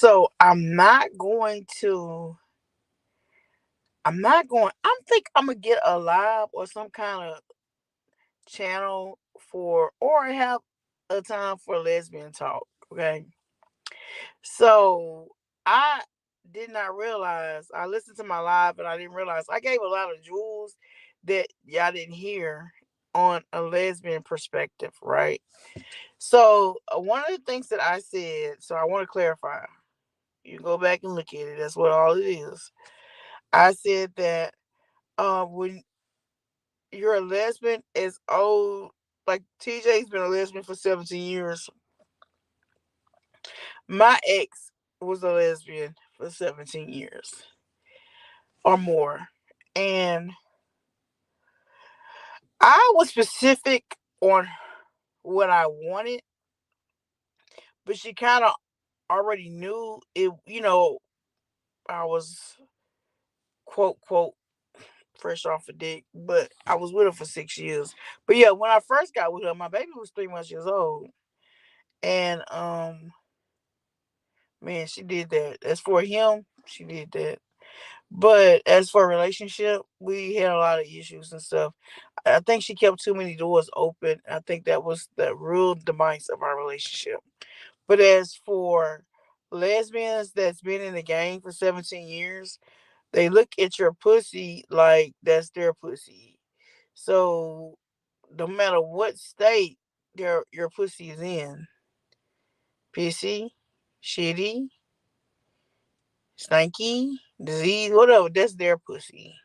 So I think I'm gonna get a live or some kind of channel for or have a time for lesbian talk. Okay. So I did not realize I listened to my live and I didn't realize I gave a lot of jewels that y'all didn't hear on a lesbian perspective, right? So one of the things that I said, so I want to clarify. You go back and look at it. That's what all it is. I said that when you're a lesbian as old, like TJ's been a lesbian for 17 years. My ex was a lesbian for 17 years or more. And I was specific on what I wanted, but she kind of already knew it, I was quote, quote, fresh off a dick, but I was with her for 6 years. But yeah, when I first got with her, my baby was 3 months old. And man, she did that. As for him, she did that. But as for a relationship, we had a lot of issues and stuff. I think she kept too many doors open. I think that was the real demise of our relationship. But as for lesbians that's been in the game for 17 years, they look at your pussy like that's their pussy. So no matter what state your pussy is in, pissy, shitty, stanky, disease, whatever, that's their pussy.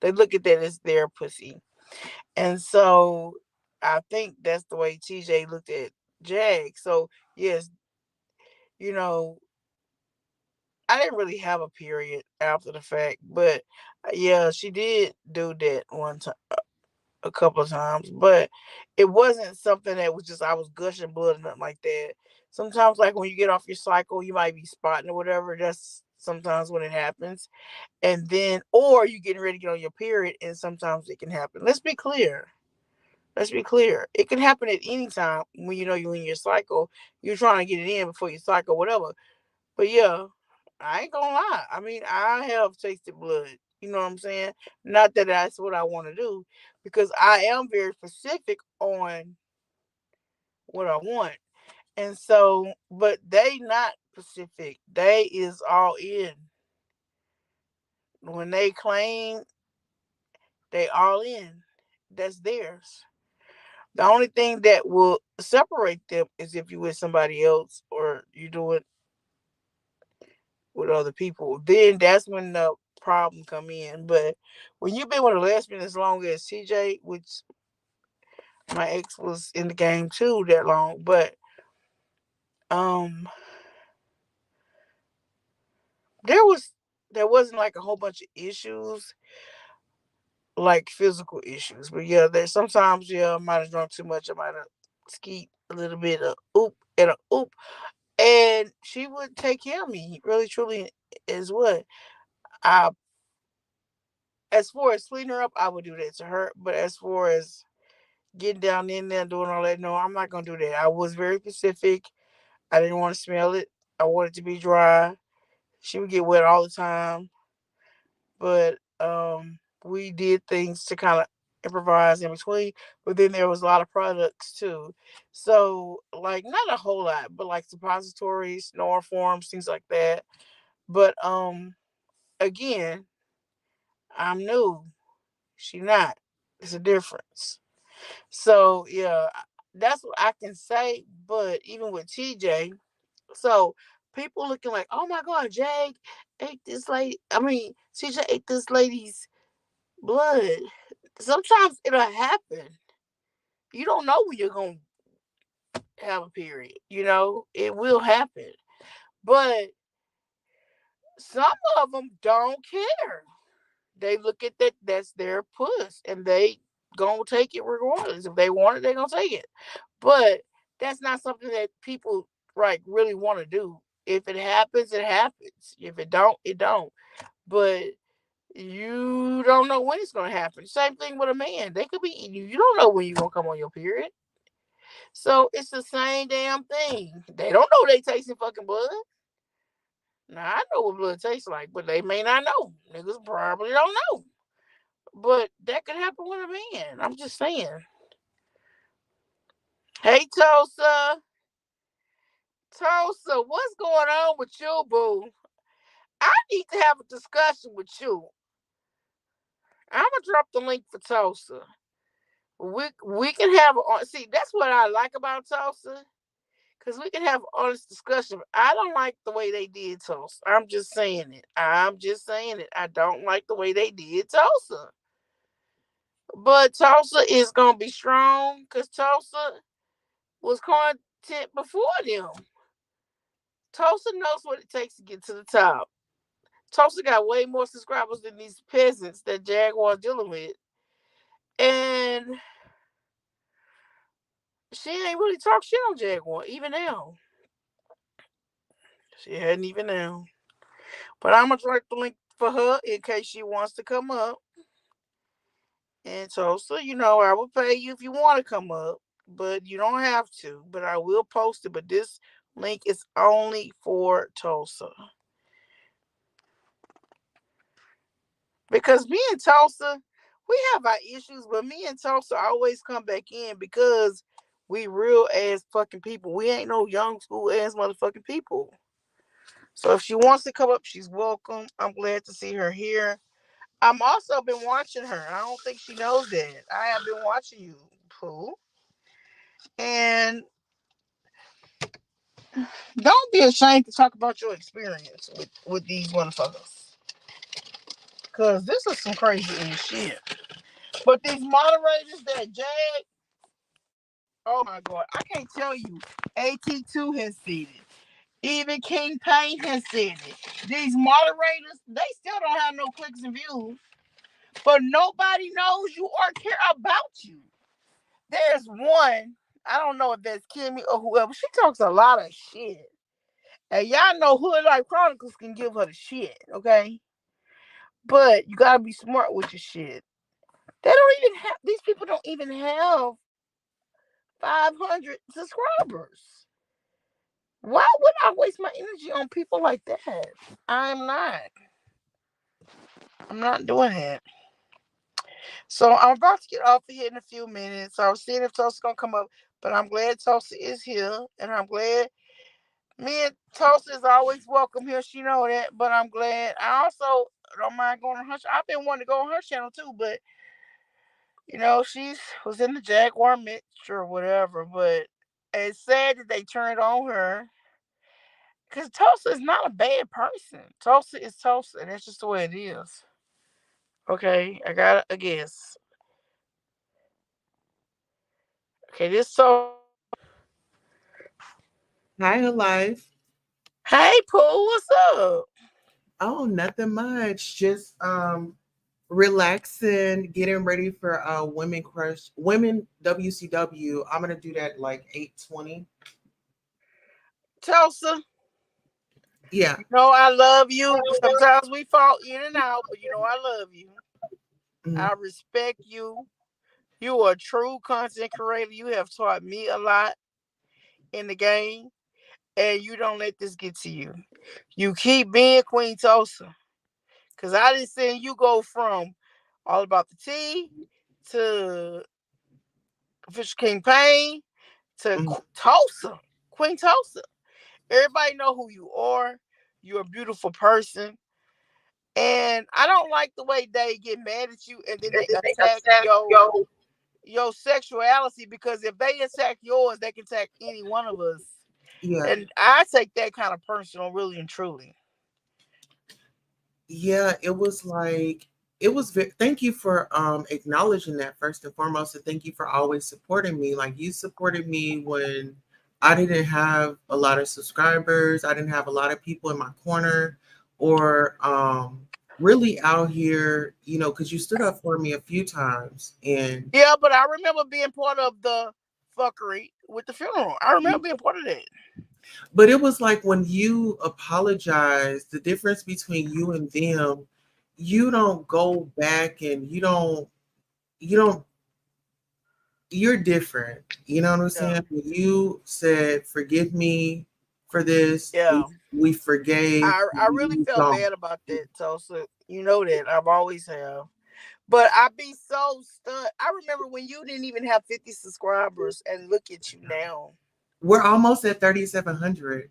They look at that as their pussy. And so I think that's the way TJ looked at Jag. So yes, you know, I didn't really have a period after the fact, but yeah, she did do that one time, a couple of times, but it wasn't something that was just I was gushing blood or nothing like that. Sometimes, like when you get off your cycle, you might be spotting or whatever. That's sometimes when it happens, and then or you getting ready to get on your period, and sometimes it can happen. Let's be clear. Let's be clear. It can happen at any time when you know you're in your cycle. You're trying to get it in before you cycle, whatever. But yeah, I ain't gonna lie. I mean, I have tasted blood. You know what I'm saying? Not that that's what I want to do, because I am very specific on what I want. And so, but they not specific. They is all in. When they claim they all in, that's theirs. The only thing that will separate them is if you with somebody else or you do it with other people. Then that's when the problem come in. But when you've been with a lesbian as long as TJ, which my ex was in the game too that long, but um there was there wasn't like a whole bunch of issues like physical issues. But yeah, there's sometimes I might have drunk too much, I might have skeet a little bit of oop and a oop. And she would take care of me, really truly is what I as far as cleaning her up, I would do that to her. But as far as getting down in there and doing all that, no, I'm not gonna do that. I was very specific. I didn't want to smell it. I wanted it to be dry. She would get wet all the time. But we did things to kind of improvise in between. But then there was a lot of products too. So like not a whole lot, but like suppositories, forms, things like that. But again, I'm new. She not. It's a difference. So yeah, that's what I can say. But even with TJ, so people looking like, oh my God, Jag ate this lady. I mean, TJ ate this lady's blood. Sometimes it'll happen. You don't know when you're gonna have a period. It will happen. But some of them don't care. They look at that. That's their puss, and they gonna take it regardless. If they want it, they gonna take it. But that's not something that people like really want to do. If it happens, it happens. If it don't, it don't. But you don't know when it's gonna happen. Same thing with a man. They could be eating you. You don't know when you're gonna come on your period. So it's the same damn thing. They don't know they tasting fucking blood. Now I know what blood tastes like, but they may not know. Niggas probably don't know. But that could happen with a man. I'm just saying. Hey Tulsa. Tulsa, what's going on with you, boo? I need to have a discussion with you. I'm gonna drop the link for Tulsa. We can have see that's what I like about Tulsa. Cause we can have honest discussion. I don't like the way they did Tulsa. I'm just saying it. I'm just saying it. I don't like the way they did Tulsa. But Tulsa is gonna be strong because Tulsa was content before them. Tulsa knows what it takes to get to the top. Tulsa got way more subscribers than these peasants that Jaguar's dealing with. And she ain't really talk shit on Jaguar, even now. She hadn't even now. But I'm gonna drop the link for her in case she wants to come up. And Tulsa, I will pay you if you want to come up, but you don't have to. But I will post it. But this link is only for Tulsa. Because me and Tulsa, we have our issues, but me and Tulsa always come back in because we real ass fucking people. We ain't no young school ass motherfucking people. So if she wants to come up, she's welcome. I'm glad to see her here. I'm also been watching her. I don't think she knows that. I have been watching you, Pooh. And don't be ashamed to talk about your experience with these motherfuckers. Cause this is some crazy ass shit. But these moderators that Jag, oh my god, I can't tell you. AT2 has said it. Even King Payne has said it. These moderators, they still don't have no clicks and views. But nobody knows you or care about you. There's one, I don't know if that's Kimmy or whoever. She talks a lot of shit. And y'all know Hood Life Chronicles can give her the shit, okay? But you gotta be smart with your shit. They don't even have, these people don't even have 500 subscribers. Why would I waste my energy on people like that? I'm not. I'm not doing that. So I'm about to get off of here in a few minutes. I was seeing if Tulsa's gonna come up, but I'm glad Tulsa is here, and I'm glad me and Tulsa is always welcome here. She know that, but I'm glad. I also don't mind going on her. I've been wanting to go on her channel too, but she was in the Jaguar Mitch or whatever. But it's sad that they turned on her because Tulsa is not a bad person. Tulsa is Tulsa, and that's just the way it is. Okay, I got a guess. Okay, this so. Hi, Alive. Hey, Pooh, what's up? Oh, nothing much. Just relaxing, getting ready for Women WCW. I'm gonna do that like 8:20. Tulsa, Yeah. I love you. Sometimes we fall in and out, but I love you. Mhm. I respect you. You are a true content creator. You have taught me a lot in the game, and you don't let this get to you. You keep being Queen Tulsa, because I didn't see you go from all about the tea to Fisher King Payne to Mhm. Tulsa, Queen Tulsa. Everybody know who you are. You're a beautiful person. And I don't like the way they get mad at you and then they attack your sexuality because if they attack yours, they can attack any one of us. Yeah. And I take that kind of personal, really and truly. Yeah, it was like thank you for acknowledging that first and foremost, and thank you for always supporting me. Like you supported me when I didn't have a lot of subscribers, I didn't have a lot of people in my corner or really out here, because you stood up for me a few times. And Yeah, but I remember being part of the fuckery with the funeral. I remember being part of that. but it was like when you apologize, the difference between you and them, you don't go back and you don't you're different. You know what I'm Yeah. saying? When you said forgive me for this. Yeah. We forgave, I we really moved felt on. bad about that, Tulsa. You know that. I've always have. But I be so stuck. I remember when you didn't even have 50 subscribers and look at you now. We're almost at 3,700.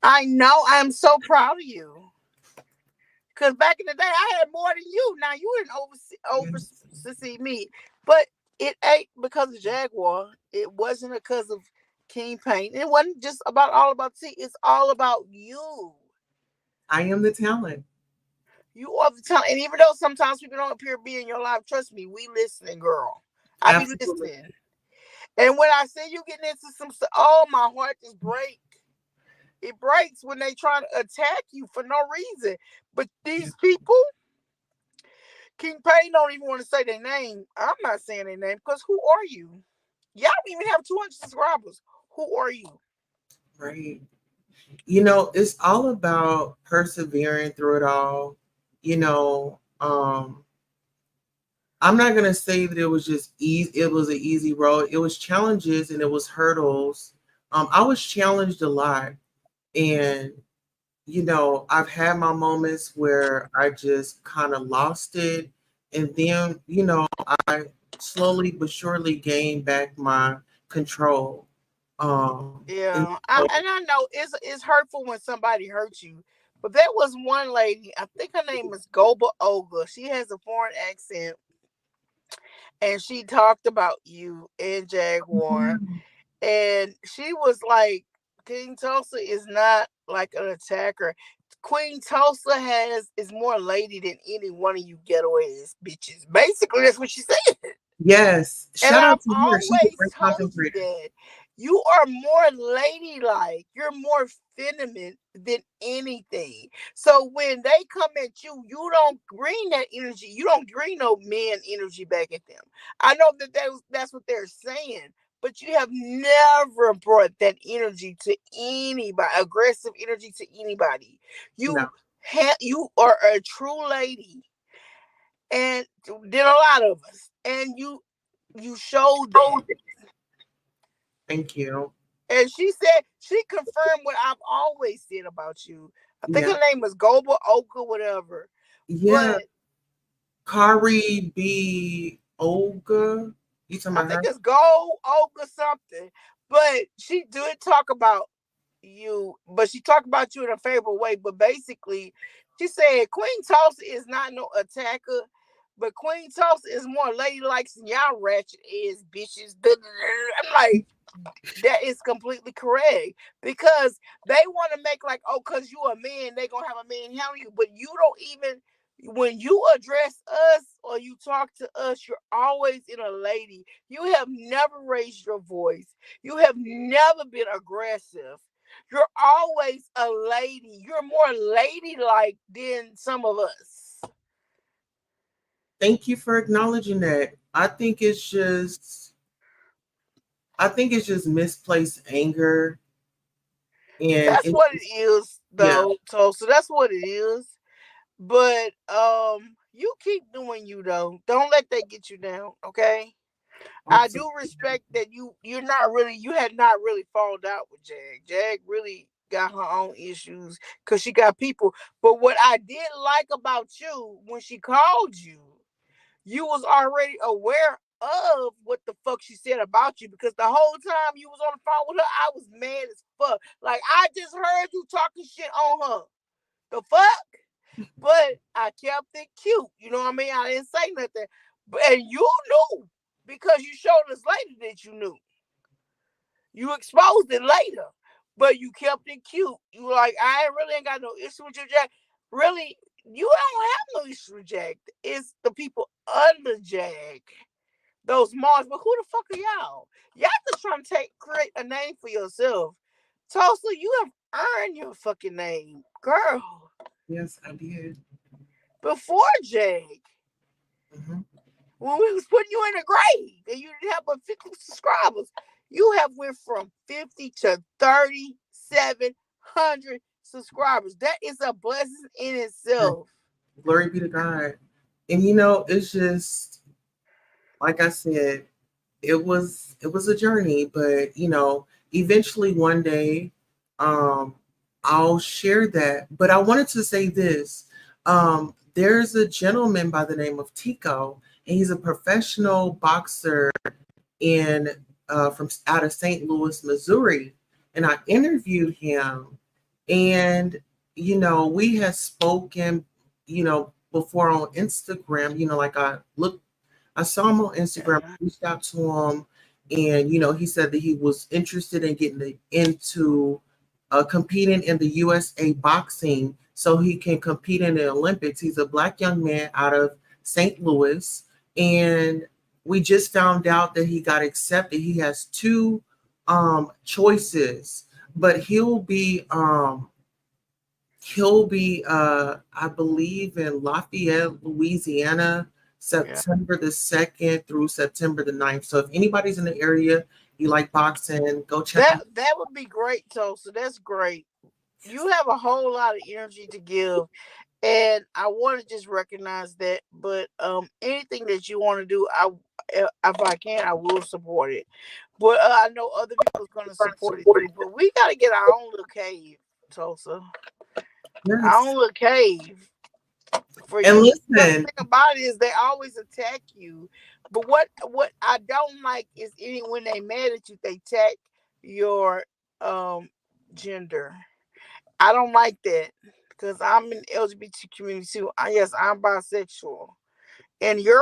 I know. I am so proud of you. Cause back in the day, I had more than you. Now you didn't Yes. oversee me, but it ain't because of Jaguar. It wasn't because of King Paint. It wasn't just about all about T. It's all about you. I am the talent. You are the talent. And even though sometimes people don't appear to be in your life, trust me, we listening, girl. I be Absolutely. listening. And when I see you getting into some stuff, oh, my heart just break. It breaks when they try to attack you for no reason. But Yeah. these people, King Payne don't even want to say their name. I'm not saying their name because who are you? Y'all don't even have 200 subscribers. Who are you? Right. You know, it's all about persevering through it all. You know, I'm not gonna say that it was just easy. It was an easy road. It was challenges and it was hurdles. I was challenged a lot, and I've had my moments where I just kind of lost it, and then I slowly but surely gained back my control. And Yeah, so, and I know it's hurtful when somebody hurts you. But there was one lady, I think her name is Goba Olga. She has a foreign accent, and she talked about you and Jaguar, Mhm. and she was like, King Tulsa is not like an attacker. Queen Tulsa is more lady than any one of you ghetto ass bitches. Basically, that's what she said. Yes, And shout I've out to her. She's a always great told content you creator. that you are more ladylike. You're more feminine than anything. So when they come at you, you don't bring that energy. You don't bring no man energy back at them. I know that's what they're saying, but you have never brought that energy to anybody, aggressive energy to anybody. No, You are a true lady, and did a lot of us, and you showed that. thank you. And she said she confirmed what I've always said about you. I think Yeah, her name was Goba Oka, whatever. yeah. But Kari B. Olga. You talking I about think her? it's Go Oka something. But she did talk about you, but she talked about you in a favorable way. But basically, she said Queen Tulsa is not no attacker, but Queen Tulsa is more ladylike than y'all ratchet ass bitches. I'm like, that is completely correct because they want to make like, oh, because you a man, they gonna have a man handle you, but you don't even. When you address us or you talk to us, you're always in a lady. You have never raised your voice. You have never been aggressive. You're always a lady. You're more ladylike than some of us. Thank you for acknowledging that. I think it's just misplaced anger, and That's what it is, yeah, though. So that's what it is. But you keep doing you though. Don't let that get you down, okay? I do absolutely. respect that you had not really fallen out with Jag. Jag really got her own issues because she got people. But what I did like about you when she called you, you was already aware of what the fuck she said about you because the whole time you was on the phone with her, I was mad as fuck. Like I just heard you talking shit on her. The fuck? But I kept it cute. You know what I mean? I didn't say nothing. But and you knew because you showed us later that you knew. You exposed it later. But you kept it cute. You were like, I really ain't got no issue with you, Jack. Really, you don't have no issue with Jack. It's the people under Jack. Those Mars. But who the fuck are y'all? Y'all just trying to create a name for yourself. Tulsa, you have earned your fucking name. Girl. Yes, I did. Before Jake, Hmm. when we was putting you in the grave and you didn't have but 50 subscribers, you have went from 50 to 3,700 subscribers. That is a blessing in itself. Glory be to God. And it's just like I said, it was a journey, but eventually one day. um, I'll share that. But I wanted to say this. There's a gentleman by the name of Tico, and he's a professional boxer in from out of St. Louis, Missouri, and I interviewed him, and we had spoken, before on Instagram. Like I saw him on Instagram, Yeah. reached out to him, and he said that he was interested in getting into competing in the USA boxing so he can compete in the Olympics. He's a black young man out of St. Louis, and we just found out that he got accepted. He has two choices, but he'll be I believe in Lafayette, Louisiana, Yeah. September the 2nd through September the 9th. So if anybody's in the area, you like boxing, go check him. That would be great, Tulsa. That's great. You have a whole lot of energy to give, and I want to just recognize that. But anything that you want to do, if I can, I will support it. But I know other people's gonna support it too. But we gotta get our own little cave, Tulsa. Our Yes. own little cave for And you. Because the listen, thing about it is they always attack you. But what I don't like is any when they mad at you, they attack your um gender. I don't like that because I'm in the LGBT community too. Yes, I'm bisexual. In your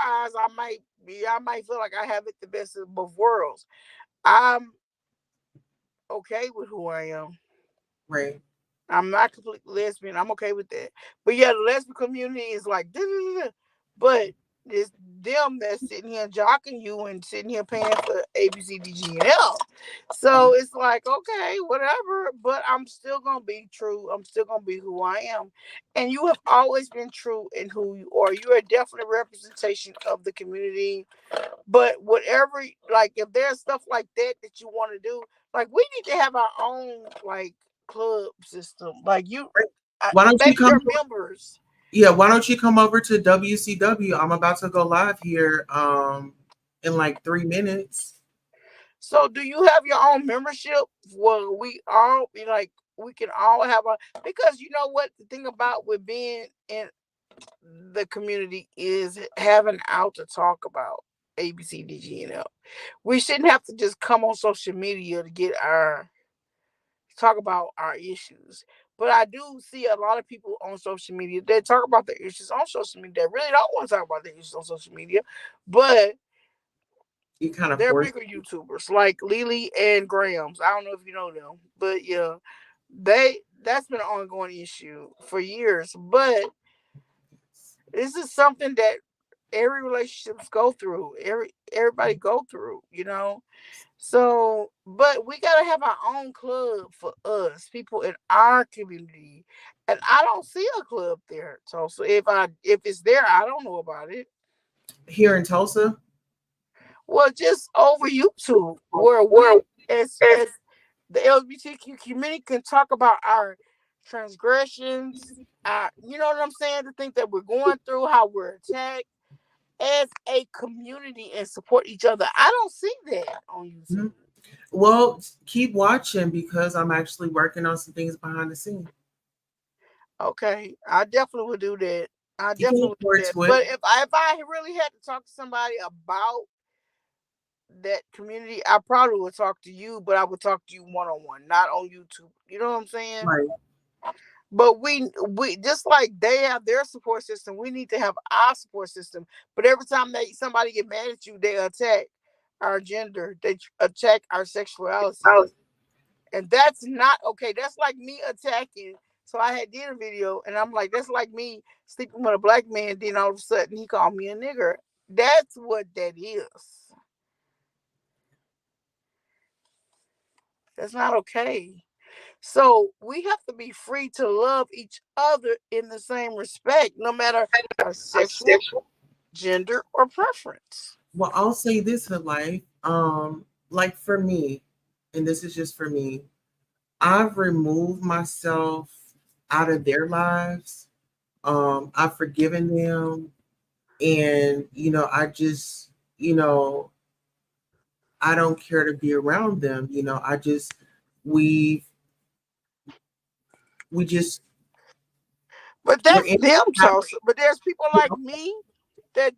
eyes, I might feel like I have it the best of both worlds. I'm okay with who I am. right. I'm not completely lesbian. I'm okay with that. But yeah, the lesbian community is like, duh, duh, duh, duh. But it's them that's sitting here jocking you and sitting here paying for A, B, C, D, G, and L. So it's like, okay, whatever. But I'm still gonna be true. I'm still gonna be who I am. And you have always been true in who you are. You are definitely a representation of the community. But whatever, like, if there's stuff like that that you want to do, like, we need to have our own like club system. Like Why don't you maybe come? your members. Yeah, why don't you come over to WCW? I'm about to go live here in like 3 minutes. So, do you have your own membership? Well, we all be like we can all have a because you know what the thing about with being in the community is having out to talk about ABCDG and L. We shouldn't have to just come on social media to get our talk about our issues. But I do see a lot of people on social media that talk about their issues on social media that really don't want to talk about their issues on social media, but You kind of they're force. bigger YouTubers like Lily and Grams. I don't know if you know them, but yeah, that's been an ongoing issue for years. But this is something that every relationships go through. Everybody go through, you know. So, but we gotta have our own club for us, people in our community, and I don't see a club there. So if it's there, I don't know about it. Here in Tulsa. Well, just over YouTube, where we as the LGBTQ community can talk about our transgressions. You know what I'm saying? The things that we're going through, how we're attacked as a community, and support each other. I don't see that on YouTube. Mhm. Well, keep watching because I'm actually working on some things behind the scenes. Okay, I definitely would do that. I You can definitely look would do forward that. to it. But if I really had to talk to somebody about that community, I probably would talk to you, but I would talk to you one on one, not on YouTube. You know what I'm saying? Right. But we just like they have their support system, we need to have our support system. But every time somebody get mad at you, they attack our gender, they attack our sexuality, and that's not okay. That's like me attacking. So I had did a video, and I'm like, that's like me sleeping with a black man. Then all of a sudden, he called me a nigger. That's what that is. That's not okay. So we have to be free to love each other in the same respect, no matter our sexual, gender, or preference. Well, I'll say this for life. Like for me, and this is just for me, I've removed myself out of their lives. I've forgiven them, and I just, you know, I don't care to be around them. I just we've We just But we're that's in them, habit, Tulsa. But there's people you like know? me that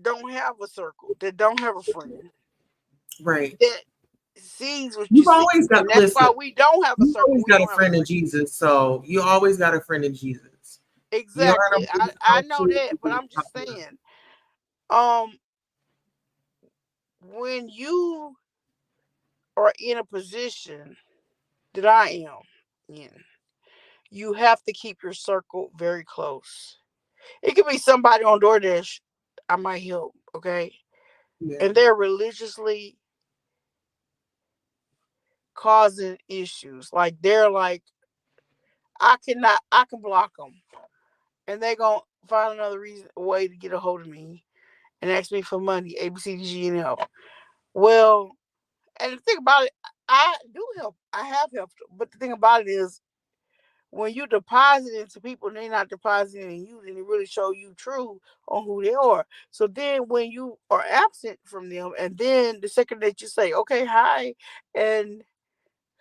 don't have a circle, that don't have a friend, Right. that sees what you You've see. always And got that's listen. why we don't have a You circle. always We got a don't have a friend in friend. Jesus, so you always got a friend in Jesus. You don't Exactly. have nobody to I talk know to. that, but I'm just saying, um, when you are in a position that I am in, you have to keep your circle very close. It could be somebody on DoorDash I might help, okay? Yeah, And they're religiously causing issues. Like they're like, I can block them, and they gonna find another reason, a way to get a hold of me and ask me for money. A B C D G and L. Well, and the thing about it, I do help. I have helped them, but the thing about it is, when you deposit into people and they're not depositing in you, then it really show you true on who they are. So then when you are absent from them, and then the second that you say, okay, hi, and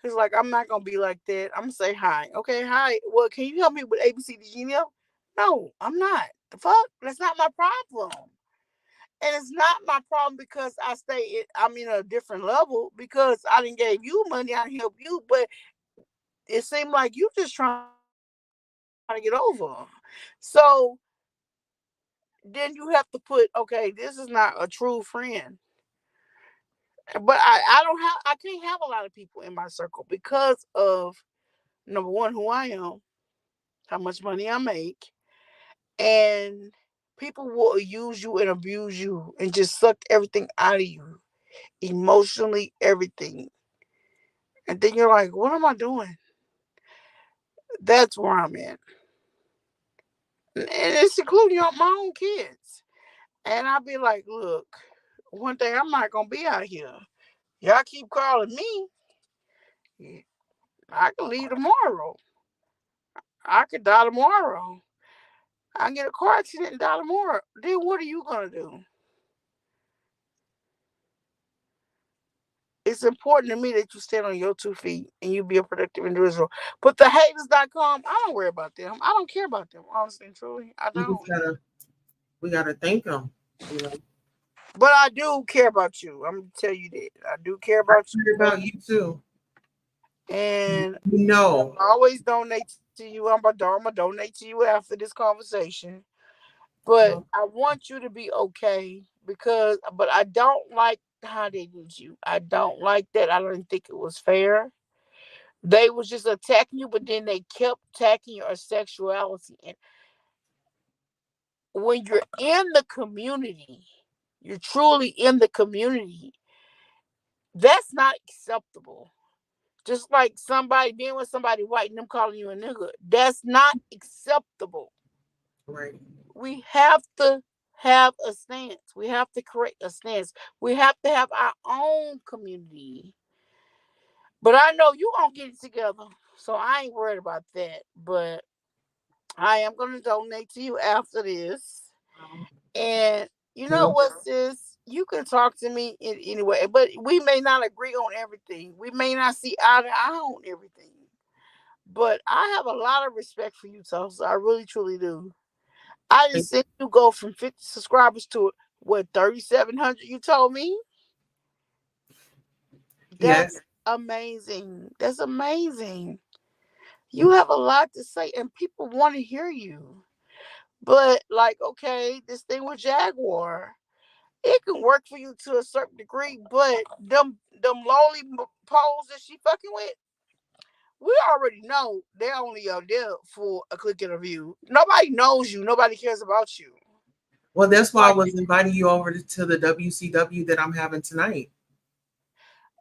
he's like, I'm not gonna be like that. I'm gonna say hi. Okay, hi. Well, can you help me with ABCDGNL? No, I'm not. The fuck? That's not my problem. And it's not my problem because I'm in a different level because I didn't gave you money, I didn't help you, but it seemed like you just trying to get over. So then you have to put, okay, this is not a true friend. But I don't have I can't have a lot of people in my circle because of number one, who I am, how much money I make, and people will use you and abuse you and just suck everything out of you, emotionally, everything. And then you're like, what am I doing? That's where I'm at. And it's including my own kids. And I'll be like, look, one day I'm not going to be out here. Y'all keep calling me. I can leave tomorrow. I could die tomorrow. I can get a car accident and die tomorrow. Then what are you going to do? It's important to me that you stand on your 2 feet and you be a productive individual. But the haters.com, I don't worry about them. I don't care about them, honestly and truly. I we don't. just gotta we gotta thank them. You know, But I do care about you. I'm going to tell you that. I do care I about care you. about you too. And You I'll know, always donate to you. I'm going to donate to you after this conversation. But well, I want you to be okay but I don't like how they did you. I don't like that. I don't think it was fair. They was just attacking you, but then they kept attacking your sexuality. And when you're in the community, you're truly in the community, that's not acceptable. Just like somebody being with somebody white and them calling you a nigga, that's not acceptable. right. We have to have a stance. We have to create a stance. We have to have our own community. But I know you gonna get it together, so I ain't worried about that. But I am gonna donate to you after this. Um, And you know you what, sis? You can talk to me in any way, but we may not agree on everything. We may not see eye to eye on everything. But I have a lot of respect for you, Tulsa. I really, truly do. I think just seen you go from 50 subscribers to what 3,700. You told me that's yes. amazing. That's amazing. You have a lot to say, and people want to hear you. But like, okay, this thing with Jaguar, it can work for you to a certain degree, but them lowly poles that she fucking with, we already know they only are there for a click and a view. Nobody knows you. Nobody cares about you. Well, that's why I Like, was inviting you over to the WCW that I'm having tonight.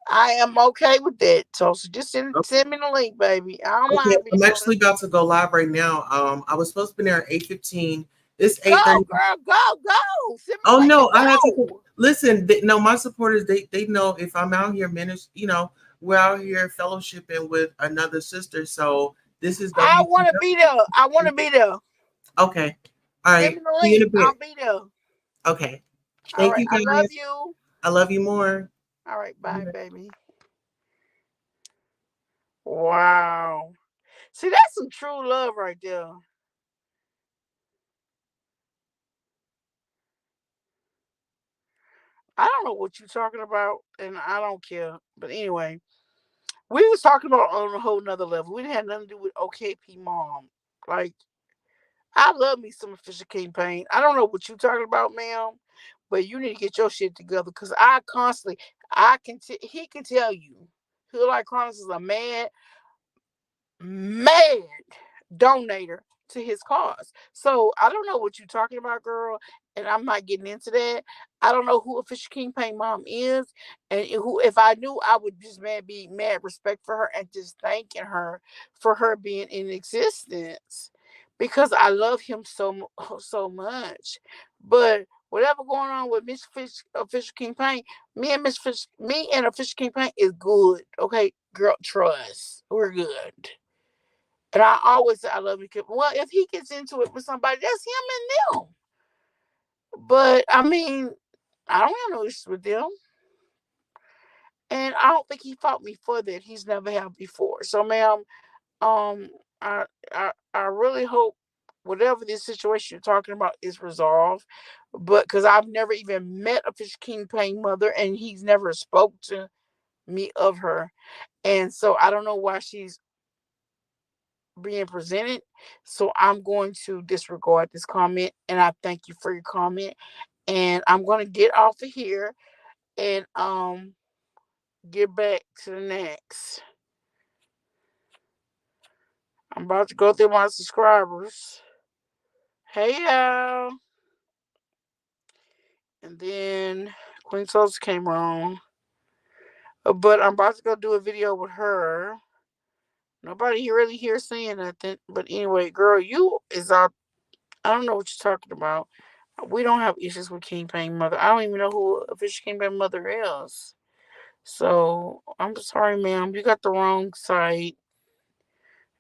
I am okay with that. So just send me the link, baby. I don't Okay, mind being I'm on it. actually about to go live right now. I was supposed to be there at 8:15. It's Go, 8:30. girl, go. Send me Oh the link no, and I had to go. listen. No, my supporters they know if I'm out here you know, we're out here fellowshipping with another sister. So this is I want to be there. I want WCW. to be there. Okay, all Send right. me the See you in link. a bit. I'll be there. Okay, All thank right. you I love guys. you. I love you more. All right. Bye, baby. Wow. See, that's some true love right there. I don't know what you're talking about, and I don't care. But anyway, we was talking about on a whole nother level. We didn't have nothing to do with OKP mom. Like, I love me some Fisher King Pain. I don't know what you talking about, ma'am, but you need to get your shit together because I constantly, he can tell you, Hood Like Chronicles is a mad donator to his cause. So I don't know what you're talking about, girl, and I'm not getting into that. I don't know who a Fisher King Pain mom is, and who if I knew, I would just be mad respect for her and just thanking her for her being in existence because I love him so much. But whatever going on with Fisher King Pain, me and a Fisher King Pain is good. Okay, girl, trust, we're good. And I always say I love you. Well, if he gets into it with somebody, that's him and them. But I mean, I don't have no issues with them. And I don't think he fought me for that. He's never had before. So, ma'am, um, I really hope whatever this situation you're talking about is resolved. But because I've never even met a Fish King Pain mother, and he's never spoke to me of her, and so I don't know why she's being presented. So I'm going to disregard this comment, and I thank you for your comment. And I'm going to get off of here and get back to the next. I'm about to go through my subscribers. Hey y'all. And then Queen Tulsa came on. But I'm about to go do a video with her. Nobody really here saying nothing. But anyway, girl, you is out. I don't know what you're talking about. We don't have issues with King Pain Mother. I don't even know who official King Pain Mother is. So I'm sorry, ma'am. You got the wrong site.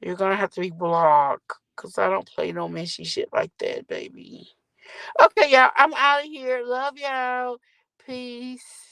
You're gonna have to be blocked. Cause I don't play no messy shit like that, baby. Okay, y'all. I'm out of here. Love y'all. Peace.